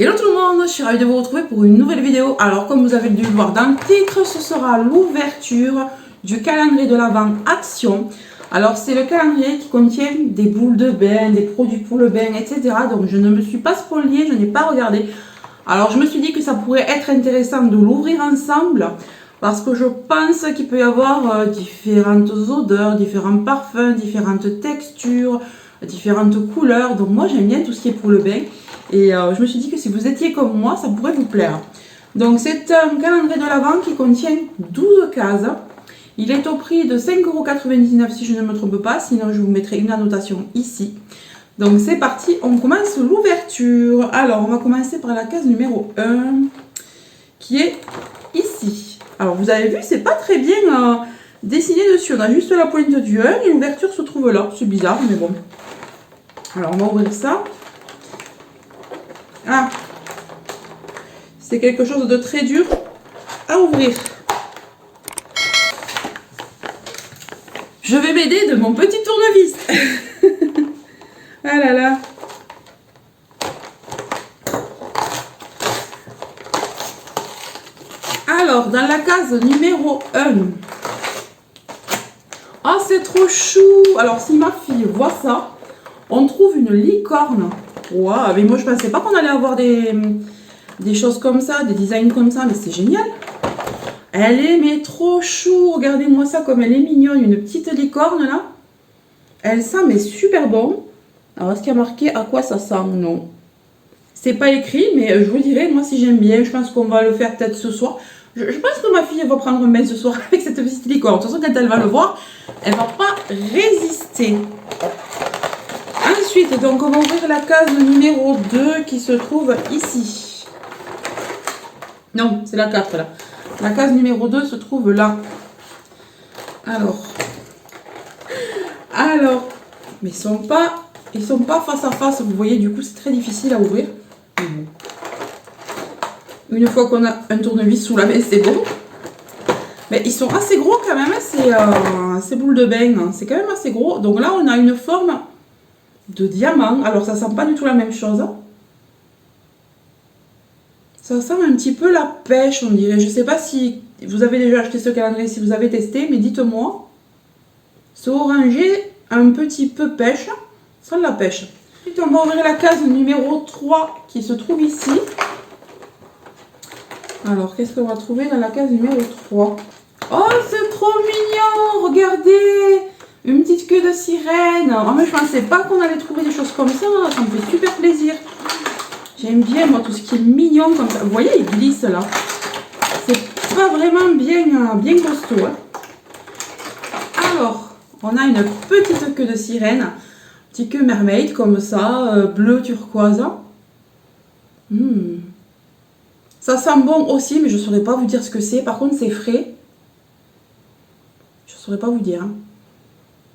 Hello tout le monde, je suis ravie de vous retrouver pour une nouvelle vidéo. Alors comme vous avez dû le voir dans le titre, ce sera l'ouverture du calendrier de l'Avent Action. Alors c'est le calendrier qui contient des boules de bain, des produits pour le bain, etc. Donc je ne me suis pas spoliée, je n'ai pas regardé. Alors je me suis dit que ça pourrait être intéressant de l'ouvrir ensemble. Parce que je pense qu'il peut y avoir différentes odeurs, différents parfums, différentes textures, différentes couleurs. Donc moi j'aime bien tout ce qui est pour le bain. Et je me suis dit que si vous étiez comme moi, ça pourrait vous plaire. Donc c'est un calendrier de l'Avent qui contient 12 cases. Il est au prix de 5,99 € si je ne me trompe pas. Sinon je vous mettrai une annotation ici. Donc c'est parti, on commence l'ouverture. Alors on va commencer par la case numéro 1 qui est ici. Alors vous avez vu, c'est pas très bien dessiné dessus. On a juste la pointe du 1 et l'ouverture se trouve là. C'est bizarre, mais bon. Alors on va ouvrir ça. Ah, c'est quelque chose de très dur à ouvrir. Je vais m'aider de mon petit tournevis. Ah là là. Alors, dans la case numéro 1. Ah, c'est trop chou. Alors, si ma fille voit ça, on trouve une licorne. Waouh, mais moi je pensais pas qu'on allait avoir des choses comme ça, des designs comme ça, mais c'est génial. Elle est mais trop chou, regardez-moi ça comme elle est mignonne, une petite licorne là. Elle sent mais super bon. Alors est-ce qu'il y a marqué à quoi ça sent? Non. C'est pas écrit, mais je vous dirai, moi si j'aime bien, je pense qu'on va le faire peut-être ce soir. Je pense que ma fille elle va prendre un bain ce soir avec cette petite licorne. De toute façon quand elle va le voir, elle va pas résister. Ensuite, donc on va ouvrir la case numéro 2 qui se trouve ici. Non, c'est la 4 là. La case numéro 2 se trouve là. Alors, mais ils sont pas face à face, vous voyez, du coup c'est très difficile à ouvrir. Une fois qu'on a un tournevis sous la main, c'est bon. Mais ils sont assez gros quand même, ces boules de bain, c'est quand même assez gros. Donc là, on a une forme de diamant. Alors ça sent pas du tout la même chose. Ça sent un petit peu la pêche, on dirait. Je sais pas si vous avez déjà acheté ce calendrier, si vous avez testé, mais dites-moi. C'est orangé, un petit peu pêche. Ça sent la pêche. Ensuite, on va ouvrir la case numéro 3 qui se trouve ici. Alors, qu'est-ce qu'on va trouver dans la case numéro 3? Oh, c'est trop mignon! Regardez! Une petite queue de sirène. Oh, mais je pensais pas qu'on allait trouver des choses comme ça. Ça me fait super plaisir. J'aime bien moi tout ce qui est mignon comme ça. Vous voyez, il glisse là. C'est pas vraiment bien costaud. Hein. Alors, on a une petite queue de sirène. Petite queue mermaid comme ça. Bleu turquoise. Ça sent bon aussi, mais je ne saurais pas vous dire ce que c'est. Par contre, c'est frais. Je ne saurais pas vous dire. Hein.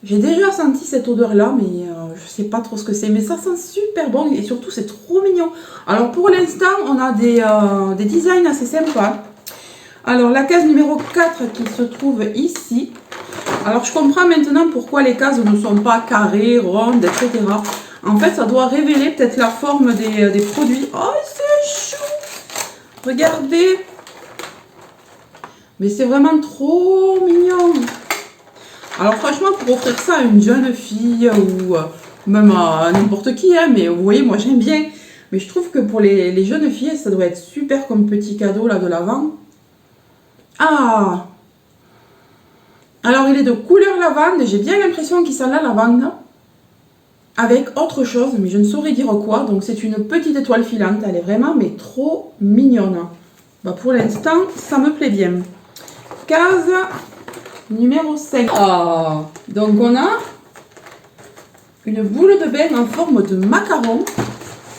J'ai déjà senti cette odeur-là, mais je ne sais pas trop ce que c'est. Mais ça sent super bon et surtout, c'est trop mignon. Alors, pour l'instant, on a des designs assez sympas. Alors, la case numéro 4 qui se trouve ici. Alors, je comprends maintenant pourquoi les cases ne sont pas carrées, rondes, etc. En fait, ça doit révéler peut-être la forme des produits. Oh, c'est chou! Regardez! Mais c'est vraiment trop mignon! Alors franchement, pour offrir ça à une jeune fille ou même à n'importe qui, hein, mais vous voyez, moi j'aime bien. Mais je trouve que pour les jeunes filles, ça doit être super comme petit cadeau là de l'Avent. Ah! Alors il est de couleur lavande, j'ai bien l'impression qu'il sent la lavande. Avec autre chose, mais je ne saurais dire quoi. Donc c'est une petite étoile filante, elle est vraiment mais trop mignonne. Bah, pour l'instant, ça me plaît bien. Case numéro 5. Ah, donc on a une boule de bain en forme de macaron.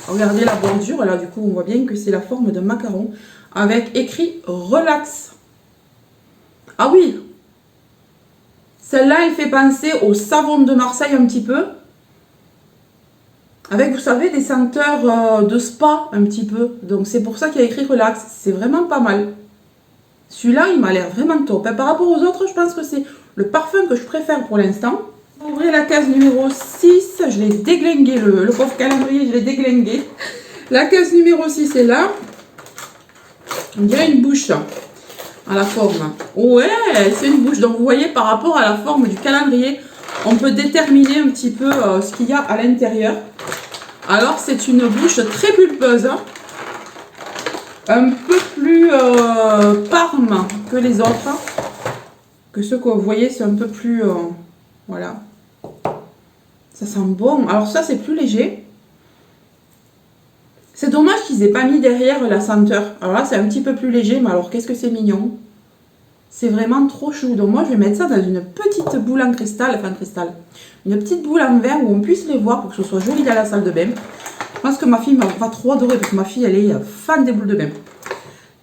Regardez la bordure, là du coup on voit bien que c'est la forme de macaron. Avec écrit relax. Ah oui. Celle-là, elle fait penser au savon de Marseille un petit peu. Avec, vous savez, des senteurs de spa un petit peu. Donc c'est pour ça qu'il y a écrit relax. C'est vraiment pas mal. Celui-là, il m'a l'air vraiment top. Par rapport aux autres, je pense que c'est le parfum que je préfère pour l'instant. On va ouvrir la case numéro 6. Je l'ai déglingué, le pauvre calendrier, je l'ai déglingué. La case numéro 6 est là. On dirait une bouche à la forme. Ouais, c'est une bouche. Donc vous voyez, par rapport à la forme du calendrier, on peut déterminer un petit peu ce qu'il y a à l'intérieur. Alors c'est une bouche très pulpeuse. Un peu plus parme que les autres. Que ceux que vous voyez, c'est un peu plus... voilà. Ça sent bon. Alors ça, c'est plus léger. C'est dommage qu'ils aient pas mis derrière la senteur. Alors là, c'est un petit peu plus léger, mais alors qu'est-ce que c'est mignon. C'est vraiment trop chou. Donc moi, je vais mettre ça dans une petite boule en cristal. Enfin, cristal. Une petite boule en verre où on puisse les voir pour que ce soit joli dans la salle de bain. Je pense que ma fille va trop adorer parce que ma fille, elle est fan des boules de bain.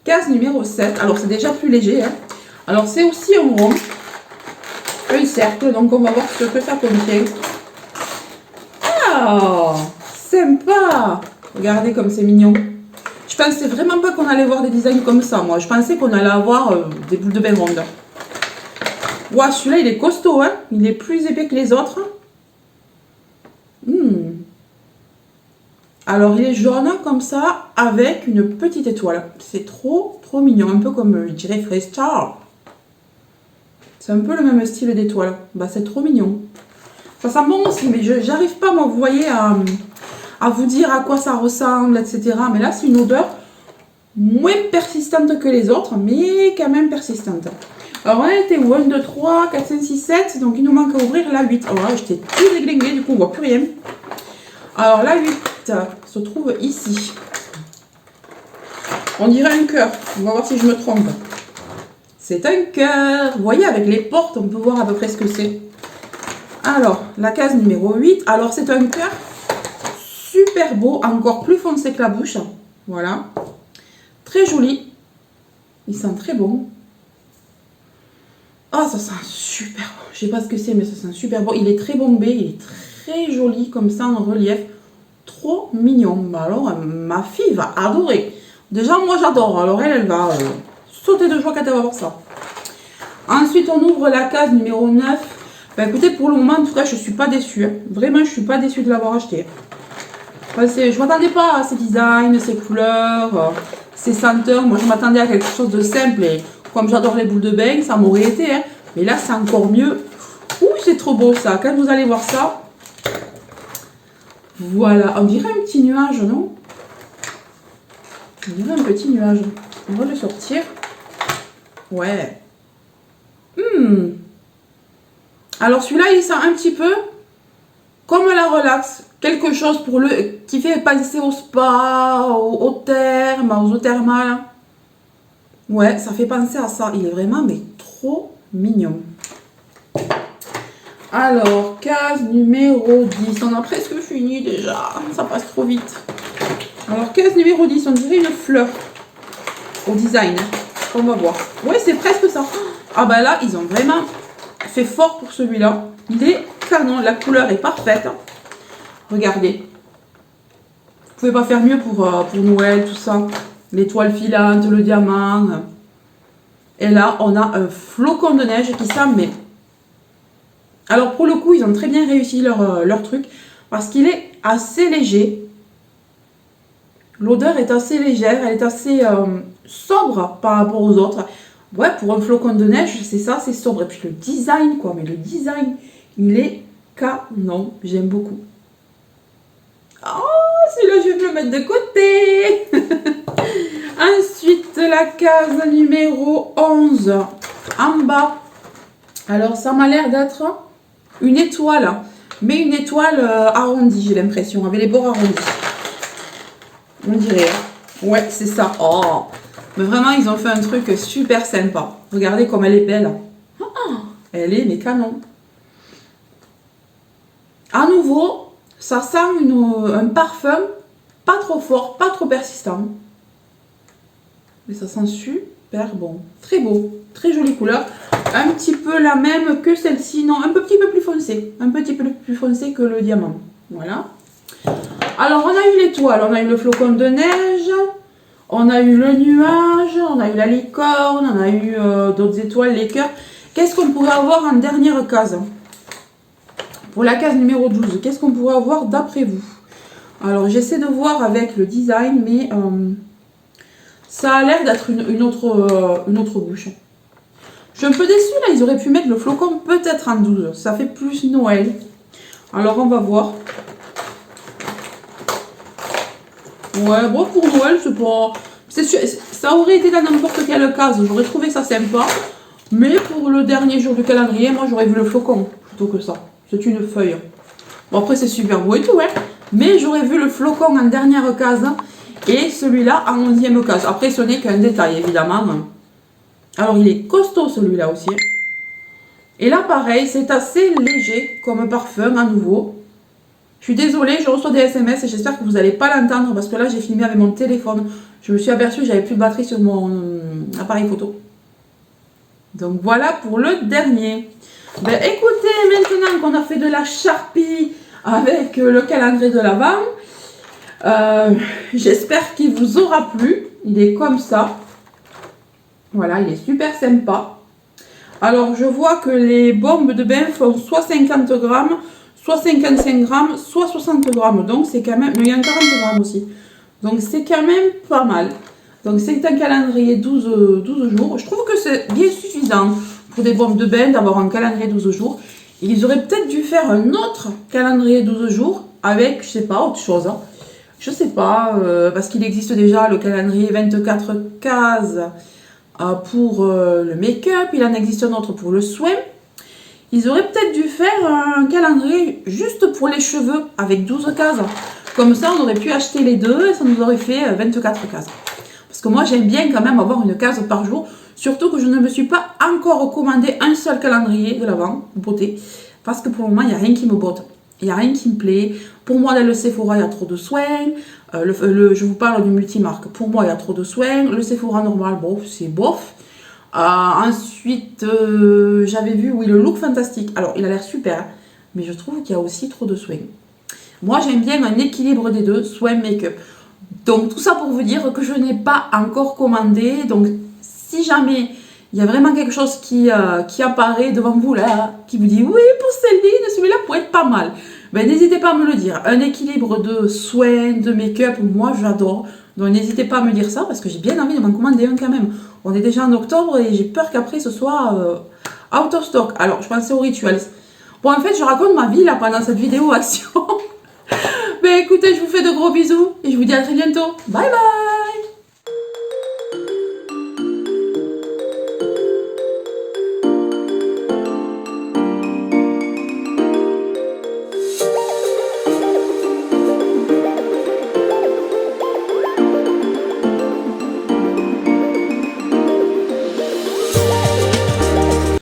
Case numéro 7. Alors, c'est déjà plus léger. Hein. Alors, c'est aussi un rond. Un cercle. Donc, on va voir ce que ça contient. Ah, sympa. Regardez comme c'est mignon. Je pensais vraiment pas qu'on allait voir des designs comme ça, moi. Je pensais qu'on allait avoir des boules de bain rondes. Ouah, celui-là, il est costaud, hein. Il est plus épais que les autres. Alors, il est jaune comme ça, avec une petite étoile. C'est trop, trop mignon. Un peu comme, je dirais, Fresh Star. C'est un peu le même style d'étoile. Bah, c'est trop mignon. Ça sent bon aussi, mais j'arrive pas, moi, vous voyez, à vous dire à quoi ça ressemble, etc. Mais là, c'est une odeur moins persistante que les autres, mais quand même persistante. Alors, on a été où 1, 2, 3, 4, 5, 6, 7. Donc, il nous manque à ouvrir la 8. Alors là, j'étais tout déglinguée, du coup, on voit plus rien. Alors, la 8 se trouve ici. On dirait un cœur. On va voir si je me trompe. C'est un cœur. Vous voyez, avec les portes, on peut voir à peu près ce que c'est. Alors, la case numéro 8. Alors, c'est un cœur super beau, encore plus foncé que la bouche. Voilà. Très joli. Il sent très bon. Oh, ça sent super bon. Je sais pas ce que c'est, mais ça sent super bon. Il est très bombé, il est très joli comme ça en relief. Trop mignon. Alors, ma fille va adorer. Déjà, moi j'adore. Alors, elle va sauter de joie quand elle va voir ça. Ensuite, on ouvre la case numéro 9. Ben, écoutez, pour le moment, en tout cas, je suis pas déçue. Hein. Vraiment, je suis pas déçue de l'avoir acheté. Enfin, je ne m'attendais pas à ces designs, ces couleurs, ces senteurs. Moi, je m'attendais à quelque chose de simple. Et comme j'adore les boules de bain, ça m'aurait été. Hein. Mais là, c'est encore mieux. Ouh, c'est trop beau ça. Quand vous allez voir ça. Voilà. On dirait un petit nuage, non? On dirait un petit nuage. On va le sortir. Ouais. Alors, celui-là, il sent un petit peu comme la relax. Quelque chose pour qui fait penser au spa, au therme, aux eaux thermales. Ouais, ça fait penser à ça. Il est vraiment, mais trop mignon. Alors, case numéro 10. On a presque fini déjà. Ça passe trop vite. Alors, case numéro 10, on dirait une fleur. Au design. On va voir. Ouais, c'est presque ça. Ah bah là, ils ont vraiment fait fort pour celui-là. Il est canon. La couleur est parfaite. Regardez. Vous pouvez pas faire mieux pour Noël, tout ça. L'étoile filante, le diamant. Et là, on a un flocon de neige qui sent, mais... Alors, pour le coup, ils ont très bien réussi leur truc. Parce qu'il est assez léger. L'odeur est assez légère. Elle est assez sobre par rapport aux autres. Ouais, pour un flocon de neige, c'est ça, c'est sobre. Et puis le design, quoi. Mais le design, il est canon. J'aime beaucoup. Oh, celui-là, je vais me le mettre de côté. Ensuite, la case numéro 11. En bas. Alors, ça m'a l'air d'être une étoile. Mais une étoile arrondie, j'ai l'impression. Avec les bords arrondis. On dirait. Ouais, c'est ça. Oh. Mais vraiment, ils ont fait un truc super sympa. Regardez comme elle est belle. Oh, elle est, mais canon. À nouveau, ça sent un parfum pas trop fort, pas trop persistant. Mais ça sent super bon. Très beau. Très jolie couleur. Un petit peu la même que celle-ci. Non, un petit peu plus foncé. Un petit peu plus foncé que le diamant. Voilà. Alors, on a eu l'étoile. On a eu le flocon de neige. On a eu le nuage. On a eu la licorne. On a eu d'autres étoiles, les cœurs. Qu'est-ce qu'on pourrait avoir en dernière case? Pour la case numéro 12, qu'est-ce qu'on pourrait avoir d'après vous? Alors j'essaie de voir avec le design, mais ça a l'air d'être une autre bouche. Je suis un peu déçue là, ils auraient pu mettre le flocon peut-être en 12. Ça fait plus Noël. Alors on va voir. Ouais, bon pour Noël, c'est pas... Ça aurait été dans n'importe quelle case, j'aurais trouvé ça sympa. Mais pour le dernier jour du calendrier, moi j'aurais vu le flocon plutôt que ça. C'est une feuille. Bon après c'est super beau et tout, hein. Mais j'aurais vu le flocon en dernière case et celui-là en 11e case. Après ce n'est qu'un détail évidemment. Alors il est costaud celui-là aussi. Et là pareil, c'est assez léger comme parfum à nouveau. Je suis désolée, je reçois des SMS et j'espère que vous n'allez pas l'entendre parce que là j'ai filmé avec mon téléphone. Je me suis aperçue que j'avais plus de batterie sur mon appareil photo. Donc voilà pour le dernier. Ben écoutez, maintenant qu'on a fait de la charpie avec le calendrier de l'Avent, j'espère qu'il vous aura plu. Il est comme ça. Voilà, il est super sympa. Alors je vois que les bombes de bain font soit 50 grammes, soit 55 grammes, soit 60 grammes. Donc c'est quand même... Mais il y a un 40 grammes aussi. Donc c'est quand même pas mal. Donc c'est un calendrier 12 jours. Je trouve que c'est bien suffisant pour des bombes de bain d'avoir un calendrier 12 jours. Ils auraient peut-être dû faire un autre calendrier 12 jours avec, je sais pas, autre chose. Hein. Je sais pas, parce qu'il existe déjà le calendrier 24 cases pour le make-up. Il en existe un autre pour le soin. Ils auraient peut-être dû faire un calendrier juste pour les cheveux avec 12 cases. Comme ça, on aurait pu acheter les deux et ça nous aurait fait 24 cases. Parce que moi, j'aime bien quand même avoir une case par jour. Surtout que je ne me suis pas encore commandé un seul calendrier de l'Avent, beauté. Parce que pour le moment, il n'y a rien qui me botte. Il n'y a rien qui me plaît. Pour moi, dans le Sephora, il y a trop de soins. Je vous parle du multimarque. Pour moi, il y a trop de soins. Le Sephora normal, bon, c'est bof. Ensuite, j'avais vu, oui, le look fantastique. Alors, il a l'air super, mais je trouve qu'il y a aussi trop de soins. Moi, j'aime bien un équilibre des deux, soins, make-up. Donc, tout ça pour vous dire que je n'ai pas encore commandé. Donc, si jamais il y a vraiment quelque chose qui apparaît devant vous là, qui vous dit, oui, pour Céline, celui-là pourrait être pas mal. Ben, n'hésitez pas à me le dire. Un équilibre de soins, de make-up, moi, j'adore. Donc, n'hésitez pas à me dire ça, parce que j'ai bien envie de m'en commander un quand même. On est déjà en octobre et j'ai peur qu'après ce soit out of stock. Alors, je pensais aux rituels. Bon, en fait, je raconte ma vie là pendant cette vidéo action. Ben écoutez, je vous fais de gros bisous et je vous dis à très bientôt. Bye bye!